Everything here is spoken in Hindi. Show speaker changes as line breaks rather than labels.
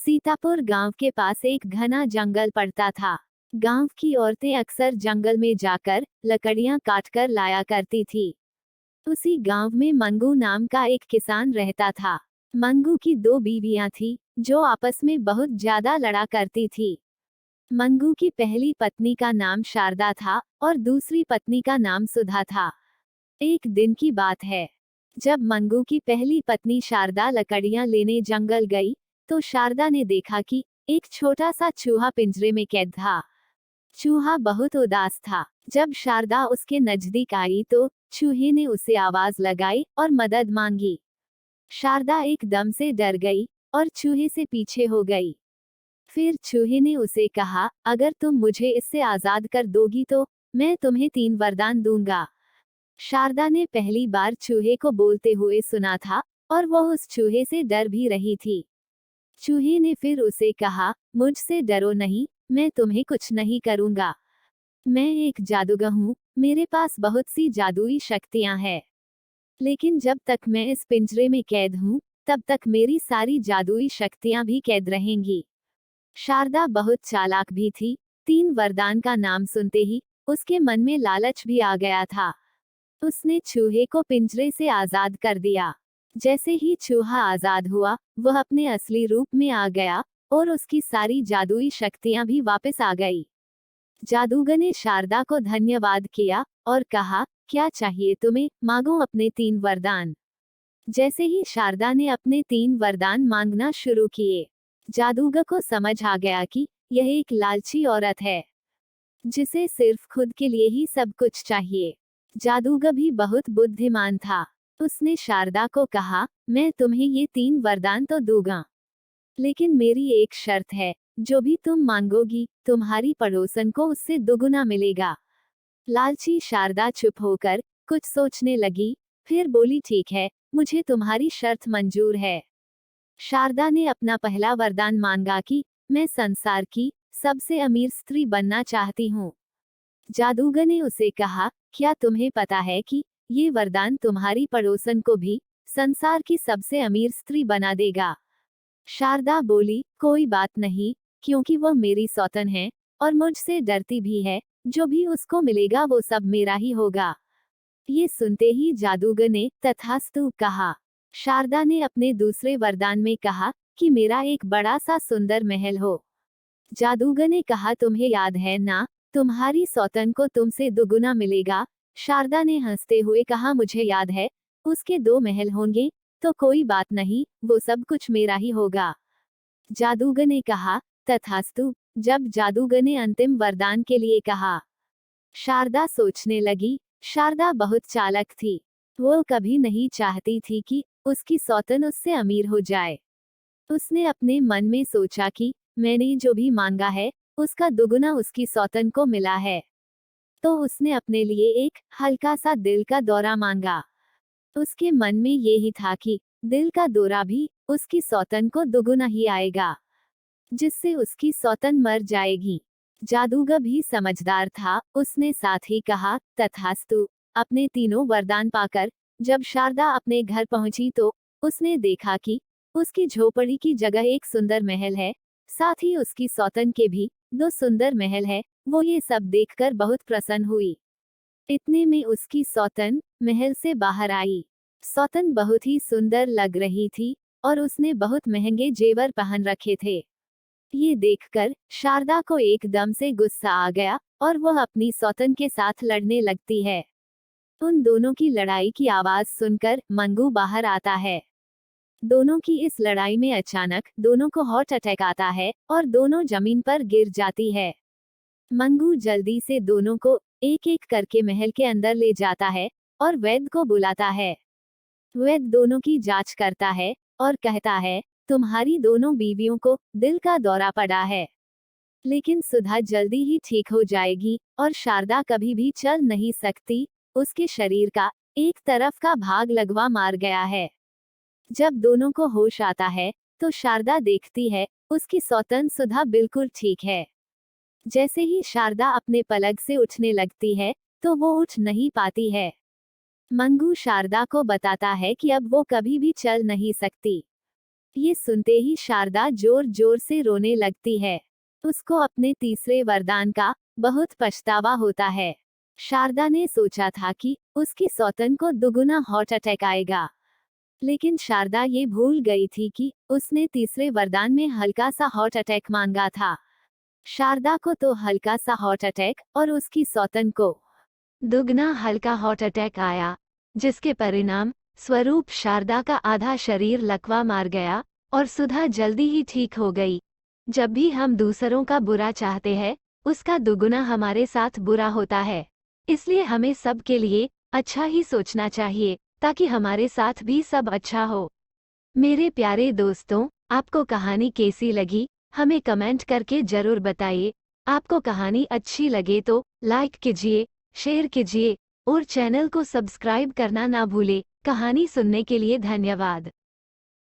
सीतापुर गांव के पास एक घना जंगल पड़ता था। गांव की औरतें अक्सर जंगल में जाकर लकड़ियां काटकर लाया करती थी। उसी गांव में मंगू नाम का एक किसान रहता था। मंगू की दो बीवियां थी जो आपस में बहुत ज्यादा लड़ा करती थी। मंगू की पहली पत्नी का नाम शारदा था और दूसरी पत्नी का नाम सुधा था। एक दिन की बात है, जब मंगू की पहली पत्नी शारदा लकड़ियां लेने जंगल गई तो शारदा ने देखा कि एक छोटा सा चूहा पिंजरे में कैद था। चूहा बहुत उदास था। जब शारदा उसके नजदीक आई तो चूहे ने उसे आवाज लगाई और मदद मांगी। शारदा एकदम से डर गई और चूहे से पीछे हो गई। फिर चूहे ने उसे कहा, अगर तुम मुझे इससे आजाद कर दोगी तो मैं तुम्हें 3 वरदान दूंगा। शारदा ने पहली बार चूहे को बोलते हुए सुना था और वह उस चूहे से डर भी रही थी। चूहे ने फिर उसे कहा, मुझसे डरो नहीं, मैं तुम्हें कुछ नहीं करूंगा। मैं एक जादूगर हूँ, मेरे पास बहुत सी जादुई शक्तियां हैं। लेकिन जब तक मैं इस पिंजरे में कैद हूँ, तब तक मेरी सारी जादुई शक्तियां भी कैद रहेंगी। शारदा बहुत चालाक भी थी। 3 वरदान का नाम सुनते ही उसके मन में लालच भी आ गया था। उसने चूहे को पिंजरे से आजाद कर दिया। जैसे ही चूहा आजाद हुआ, वह अपने असली रूप में आ गया और उसकी सारी जादुई शक्तियां भी वापस आ गई। जादूगर ने शारदा को धन्यवाद किया और कहा, क्या चाहिए तुम्हें, मांगो अपने 3 वरदान। जैसे ही शारदा ने अपने 3 वरदान मांगना शुरू किए, जादूगर को समझ आ गया कि यह एक लालची औरत है जिसे सिर्फ खुद के लिए ही सब कुछ चाहिए। जादूगर भी बहुत बुद्धिमान था। उसने शारदा को कहा, मैं तुम्हें ये 3 वरदान तो दूंगा, लेकिन मेरी एक शर्त है, जो भी तुम मांगोगी तुम्हारी पड़ोसन को उससे दुगुना मिलेगा। लालची शारदा चुप होकर कुछ सोचने लगी, फिर बोली, ठीक है, मुझे तुम्हारी शर्त मंजूर है। शारदा ने अपना पहला वरदान मांगा कि मैं संसार की सबसे अमीर स्त्री बनना चाहती हूँ। जादूगर ने उसे कहा, क्या तुम्हें पता है कि ये वरदान तुम्हारी पड़ोसन को भी संसार की सबसे अमीर स्त्री बना देगा। शारदा बोली, कोई बात नहीं, क्योंकि वह मेरी सौतन है और मुझसे डरती भी है, जो भी उसको मिलेगा वो सब मेरा ही होगा। ये सुनते ही जादूगर ने तथास्तु कहा। शारदा ने अपने दूसरे वरदान में कहा कि मेरा एक बड़ा सा सुंदर महल हो। जादूगर ने कहा, तुम्हें याद है ना, तुम्हारी सौतन को तुमसे दुगुना मिलेगा। शारदा ने हंसते हुए कहा, मुझे याद है, उसके 2 महल होंगे, तो कोई बात नहीं, वो सब कुछ मेरा ही होगा। जादूगर ने कहा, तथास्तु। जब जादूगर ने अंतिम वरदान के लिए कहा, शारदा सोचने लगी। शारदा बहुत चालाक थी। वो कभी नहीं चाहती थी कि उसकी सौतन उससे अमीर हो जाए। उसने अपने मन में सोचा कि मैंने जो भी मांगा है उसका दुगुना उसकी सौतन को मिला है। तो उसने अपने लिए एक हल्का सा दिल का दौरा मांगा। उसके मन में ये ही था कि दिल का दौरा भी उसकी सौतन को दुगुना ही आएगा, जिससे उसकी सौतन मर जाएगी। जादूगर भी समझदार था। उसने साथ ही कहा, तथास्तु। अपने तीनों वरदान पाकर जब शारदा अपने घर पहुंची तो उसने देखा कि उसकी झोपड़ी की जगह एक सुंदर महल है, साथ ही उसकी सौतन के भी 2 सुंदर महल है। वो ये सब देखकर बहुत प्रसन्न हुई। इतने में उसकी सौतन महल से बाहर आई। सौतन बहुत ही सुंदर लग रही थी और उसने बहुत महंगे जेवर पहन रखे थे। ये देखकर शारदा को एकदम से गुस्सा आ गया और वह अपनी सौतन के साथ लड़ने लगती है। उन दोनों की लड़ाई की आवाज सुनकर मंगू बाहर आता है। दोनों की इस लड़ाई में अचानक दोनों को हार्ट अटैक आता है और दोनों जमीन पर गिर जाती है। मंगू जल्दी से दोनों को एक एक करके महल के अंदर ले जाता है और वैद्य को बुलाता है। वैद्य दोनों की जांच करता है और कहता है, तुम्हारी दोनों बीवियों को दिल का दौरा पड़ा है, लेकिन सुधा जल्दी ही ठीक हो जाएगी और शारदा कभी भी चल नहीं सकती। उसके शरीर का एक तरफ का भाग लगवा मार गया है। जब दोनों को होश आता है तो शारदा देखती है उसकी सौतन सुधा बिल्कुल ठीक है। जैसे ही शारदा अपने पलक से उठने लगती है तो वो उठ नहीं पाती है। मंगू शारदा को बताता है कि अब वो कभी भी चल नहीं सकती। ये सुनते ही शारदा जोर जोर से रोने लगती है। उसको अपने तीसरे वरदान का बहुत पछतावा होता है। शारदा ने सोचा था कि उसकी सौतन को दुगुना हार्ट अटैक आएगा, लेकिन शारदा ये भूल गई थी कि उसने तीसरे वरदान में हल्का सा हार्ट अटैक मांगा था। शारदा को तो हल्का सा हार्ट अटैक और उसकी सौतन को दुगना हल्का हार्ट अटैक आया, जिसके परिणाम स्वरूप शारदा का आधा शरीर लकवा मार गया और सुधा जल्दी ही ठीक हो गई। जब भी हम दूसरों का बुरा चाहते हैं, उसका दुगुना हमारे साथ बुरा होता है। इसलिए हमें सब के लिए अच्छा ही सोचना चाहिए, ताकि हमारे साथ भी सब अच्छा हो। मेरे प्यारे दोस्तों, आपको कहानी कैसी लगी, हमें कमेंट करके जरूर बताइए। आपको कहानी अच्छी लगे तो लाइक कीजिए, शेयर कीजिए और चैनल को सब्सक्राइब करना ना भूले। कहानी सुनने के लिए धन्यवाद।